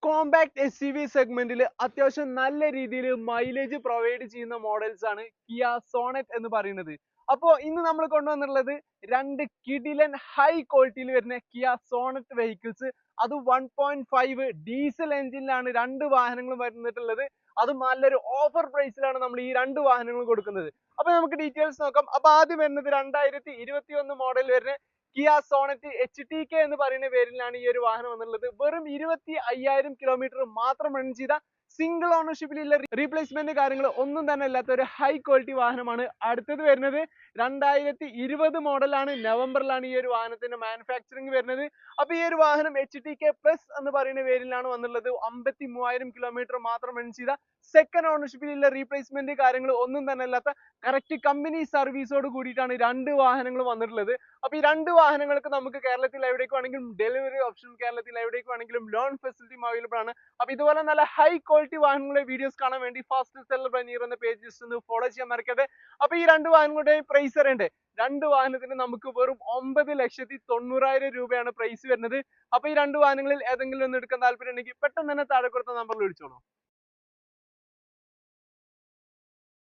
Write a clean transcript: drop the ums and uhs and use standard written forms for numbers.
Compact S U V സെഗ്മെന്റിൽ അത്യാവശ്യം നല്ല രീതിയിൽ മൈലേജ് പ്രൊവൈഡ് ചെയ്യുന്ന മോഡൽസ് ആണ് കിയ സോണറ്റ് എന്ന് പറയുന്നത്. അപ്പോൾ ഇന്ന് നമ്മൾ കൊണ്ടുവന്നിട്ടുള്ളത് രണ്ട് കിടിലൻ ഹൈ ക്വാളിറ്റിയിൽ വരുന്ന കിയ സോണറ്റ് വെഹിക്കിൾസ്, അത് 1.5 ഡീസൽ എഞ്ചിനിലാണ് രണ്ട് വാഹനങ്ങളും വരുന്നിട്ടുള്ളത്. അതും നല്ലൊരു ഓഫർ പ്രൈസിലാണ് നമ്മൾ ഈ രണ്ട് വാഹനങ്ങളും കൊടുക്കുന്നത്. അപ്പൊ നമുക്ക് ഡീറ്റെയിൽസ് നോക്കാം. അപ്പൊ ആദ്യം വരുന്നത് 2021 മോഡൽ വരുന്ന കിയ സോണറ്റ് HTK എന്ന് പറയുന്ന പേരിലാണ് ഈ ഒരു വാഹനം വന്നിട്ടുള്ളത്. വെറും 25,000 കിലോമീറ്റർ മാത്രം റൺ ചെയ്ത സിംഗിൾ ഓണർഷിപ്പിലുള്ള റീപ്ലേസ്മെന്റ് കാര്യങ്ങൾ ഒന്നും തന്നെ ഇല്ലാത്ത ഒരു ഹൈ ക്വാളിറ്റി വാഹനമാണ്. അടുത്തത് വരുന്നത് 2020 മോഡലാണ്. നവംബറിലാണ് ഈ ഒരു വാഹനത്തിന്റെ മാനുഫാക്ചറിങ് വരുന്നത്. അപ്പൊ ഈ ഒരു വാഹനം HTK പ്ലസ് എന്ന് പറയുന്ന പേരിലാണ് വന്നിട്ടുള്ളത്. 53,000 കിലോമീറ്റർ മാത്രം റൺ ചെയ്ത സെക്കൻഡ് ഓണർഷിപ്പിലുള്ള റീപ്ലേസ്മെന്റ് കാര്യങ്ങൾ ഒന്നും തന്നെ ഇല്ലാത്ത കറക്റ്റ് കമ്പനി സർവീസോട് കൂടിയിട്ടാണ് രണ്ട് വാഹനങ്ങൾ വന്നിട്ടുള്ളത്. അപ്പൊ ഈ രണ്ട് വാഹനങ്ങൾക്ക് നമുക്ക് കേരളത്തിൽ എവിടേക്ക് വേണമെങ്കിലും ഡെലിവറി ഓപ്ഷൻ, കേരളത്തിൽ എവിടേക്ക് വേണമെങ്കിലും ലോൺ ഫെസിലിറ്റിയും അവൈലബിൾ ആണ്. അപ്പൊ ഇതുപോലെ നല്ല ഹൈ ക്വാളിറ്റി വാഹനങ്ങളുടെ വീഡിയോസ് കാണാൻ വേണ്ടി ഫാസ്റ്റ് സെല്ലർ പനീർ എന്ന പേജ് ജസ്റ്റ് ഒന്ന് ഫോളോ ചെയ്യാൻ മറക്കരുത്. അപ്പൊ ഈ രണ്ട് വാഹനങ്ങളുടെയും പ്രൈസ് അറിയണ്ടേ? രണ്ട് വാഹനത്തിന് നമുക്ക് വെറും 9,90,000 രൂപയാണ് പ്രൈസ് വരുന്നത്. അപ്പൊ ഈ രണ്ട് വാഹനങ്ങളിൽ ഏതെങ്കിലും ഒന്ന് എടുക്കാൻ താല്പര്യം ഉണ്ടെങ്കിൽ പെട്ടെന്ന് തന്നെ താഴെ കൊടുത്ത നമ്പറിൽ വിളിച്ചോളൂ.